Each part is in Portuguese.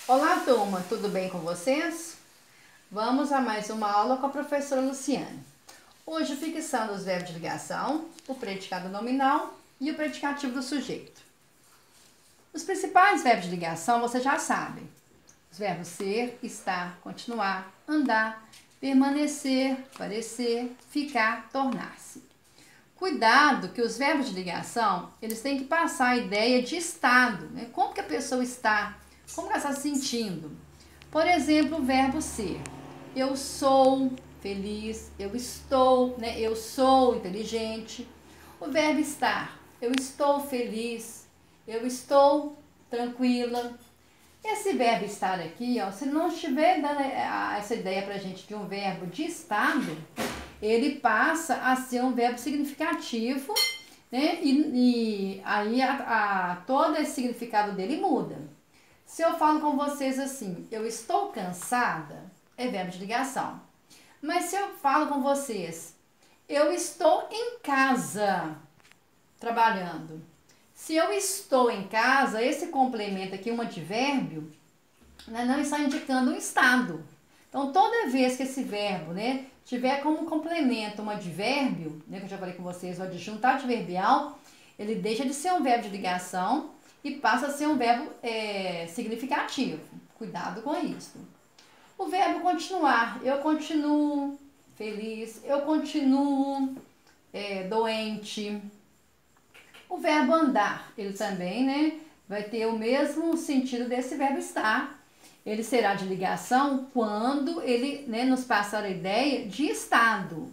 Olá, turma, tudo bem com vocês? Vamos a mais uma aula com a professora Luciane. Hoje fixando os verbos de ligação, o predicado nominal e o predicativo do sujeito. Os principais verbos de ligação você já sabe. Os verbos ser, estar, continuar, andar, permanecer, parecer, ficar, tornar-se. Cuidado que os verbos de ligação, eles têm que passar a ideia de estado, né? Como que a pessoa está, como que ela está se sentindo. Por exemplo, o verbo ser. Eu sou feliz, eu estou, né? Eu sou inteligente. O verbo estar. Eu estou feliz, eu estou tranquila. Esse verbo estar aqui, ó, se não estiver dando essa ideia pra gente de um verbo de estado, ele passa a ser um verbo significativo, né? E aí todo esse significado dele muda. Se eu falo com vocês assim, eu estou cansada, é verbo de ligação. Mas se eu falo com vocês, eu estou em casa trabalhando. Se eu estou em casa, esse complemento aqui, um advérbio, né, não está indicando um estado. Então, toda vez que esse verbo, né, tiver como complemento um advérbio, né, que eu já falei com vocês, o adjunto adverbial, ele deixa de ser um verbo de ligação e passa a ser um verbo significativo. Cuidado com isso. O verbo continuar. Eu continuo feliz, eu continuo doente. O verbo andar, ele também, né, vai ter o mesmo sentido desse verbo estar. Ele será de ligação quando ele, né, nos passar a ideia de estado.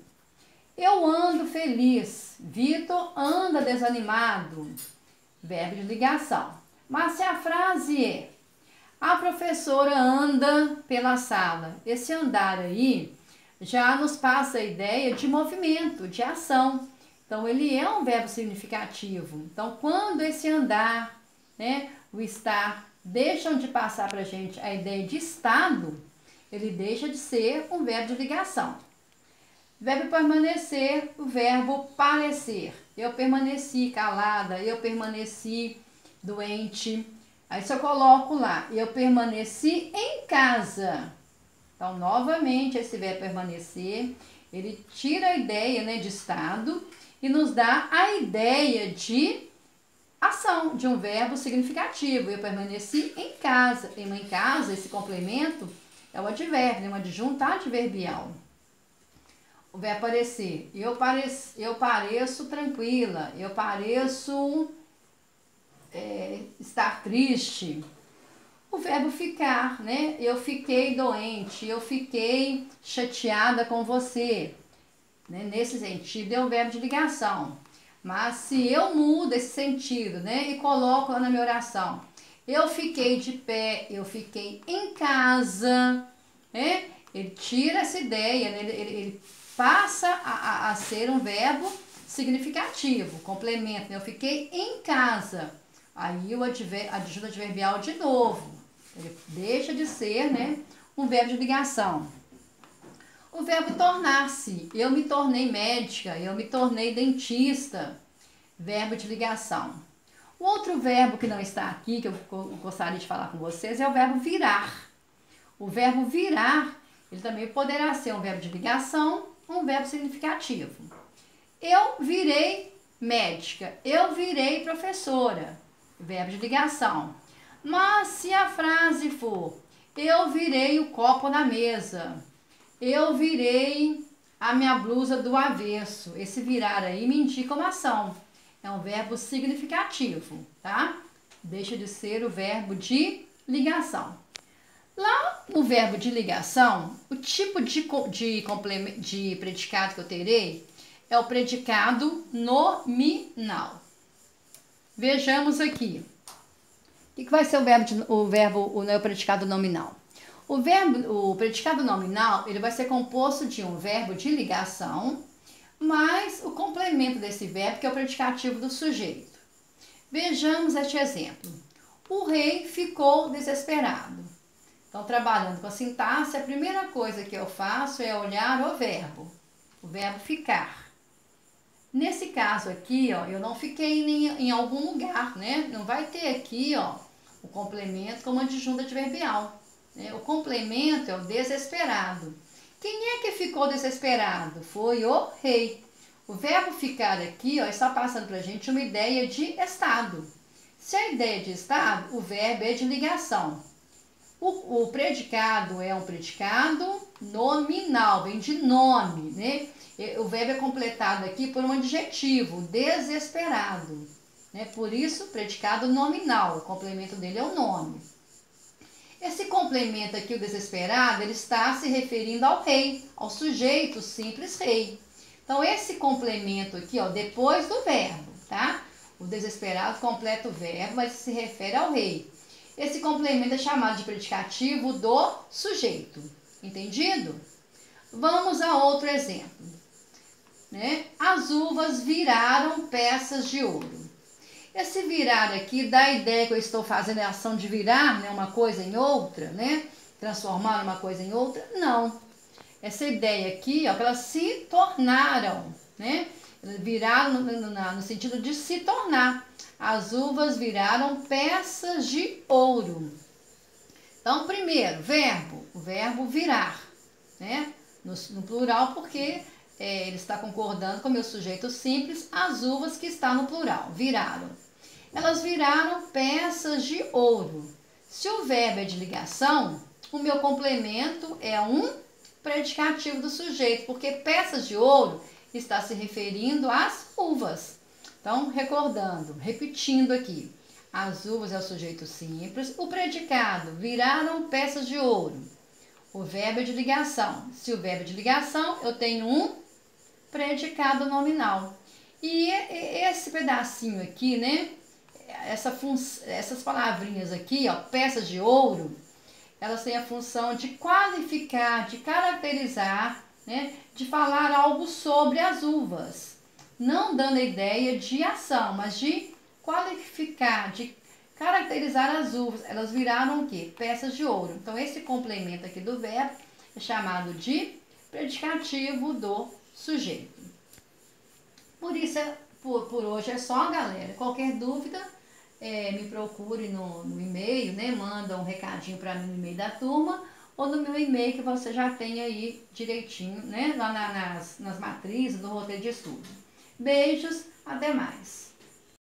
Eu ando feliz, Vitor anda desanimado. Verbo de ligação. Mas se a frase é a professora anda pela sala, esse andar aí já nos passa a ideia de movimento, de ação. Então, ele é um verbo significativo. Então, quando esse andar, né, o estar, deixam de passar para a gente a ideia de estado, ele deixa de ser um verbo de ligação. Verbo permanecer, o verbo parecer. Eu permaneci calada, eu permaneci doente. Aí, se eu coloco lá, eu permaneci em casa. Então, novamente, esse verbo permanecer, ele tira a ideia, né, de estado e nos dá a ideia de ação, de um verbo significativo. Eu permaneci em casa. Em casa, esse complemento é o advérbio, um adjunto adverbial. O verbo parecer. Eu pareço tranquila. Eu pareço estar triste. O verbo ficar, né? Eu fiquei doente. Eu fiquei chateada com você. Né? Nesse sentido, é um verbo de ligação. Mas se eu mudo esse sentido, né, e coloco lá na minha oração, eu fiquei de pé, eu fiquei em casa, né? Ele tira essa ideia, né? Ele passa a ser um verbo significativo, complemento, né? Eu fiquei em casa. Aí o adjunto adverbial de novo. Ele deixa de ser, né, um verbo de ligação. O verbo tornar-se. Eu me tornei médica, eu me tornei dentista. Verbo de ligação. O outro verbo que não está aqui, que eu gostaria de falar com vocês, é o verbo virar. O verbo virar, ele também poderá ser um verbo de ligação, um verbo significativo. Eu virei médica, eu virei professora. Verbo de ligação. Mas se a frase for, eu virei o copo na mesa, eu virei a minha blusa do avesso. Esse virar aí me indica uma ação. É um verbo significativo, tá? Deixa de ser o verbo de ligação. Lá no verbo de ligação, o tipo de predicado que eu terei é o predicado nominal. Vejamos aqui. O que vai ser o predicado nominal? O predicado nominal, ele vai ser composto de um verbo de ligação, mais o complemento desse verbo, que é o predicativo do sujeito. Vejamos este exemplo. O rei ficou desesperado. Então, trabalhando com a sintaxe, a primeira coisa que eu faço é olhar o verbo ficar. Nesse caso aqui, ó, eu não fiquei em algum lugar, né? Não vai ter aqui, ó, o complemento como adjunto adverbial, né? O complemento é o desesperado. Quem é que ficou desesperado? Foi o rei. O verbo ficar aqui, ó, está passando para a gente uma ideia de estado. Se a ideia de estado, o verbo é de ligação. O predicado é um predicado nominal, vem de nome, né? O verbo é completado aqui por um adjetivo, desesperado, né? Por isso, predicado nominal, o complemento dele é o nome. Esse complemento aqui, o desesperado, ele está se referindo ao rei, ao sujeito simples rei. Então, esse complemento aqui, ó, depois do verbo, tá? O desesperado completa o verbo, mas se refere ao rei. Esse complemento é chamado de predicativo do sujeito. Entendido? Vamos a outro exemplo, né? As uvas viraram peças de ouro. Esse virar aqui dá a ideia que eu estou fazendo a ação de virar, né, uma coisa em outra, né? Transformar uma coisa em outra. Não. Essa ideia aqui, ó, que elas se tornaram, né? Viraram no sentido de se tornar. As uvas viraram peças de ouro. Então, primeiro, verbo, o verbo virar, né? No plural, porque ele está concordando com o meu sujeito simples, as uvas que está no plural, viraram. Elas viraram peças de ouro. Se o verbo é de ligação, o meu complemento é um predicativo do sujeito, porque peças de ouro está se referindo às uvas. Então, recordando, repetindo aqui, as uvas é o sujeito simples, o predicado, viraram peças de ouro. O verbo é de ligação. Se o verbo é de ligação, eu tenho um predicado nominal. E esse pedacinho aqui, né? Essas palavrinhas aqui, ó, peças de ouro, elas têm a função de qualificar, de caracterizar, né? De falar algo sobre as uvas. Não dando a ideia de ação, mas de qualificar, de caracterizar as uvas. Elas viraram o quê? Peças de ouro. Então, esse complemento aqui do verbo é chamado de predicativo do sujeito. Por isso, por hoje é só, galera. Qualquer dúvida, me procure no e-mail, né? Manda um recadinho para mim no e-mail da turma ou no meu e-mail que você já tem aí direitinho, né? Lá nas matrizes do roteiro de estudo. Beijos, até mais!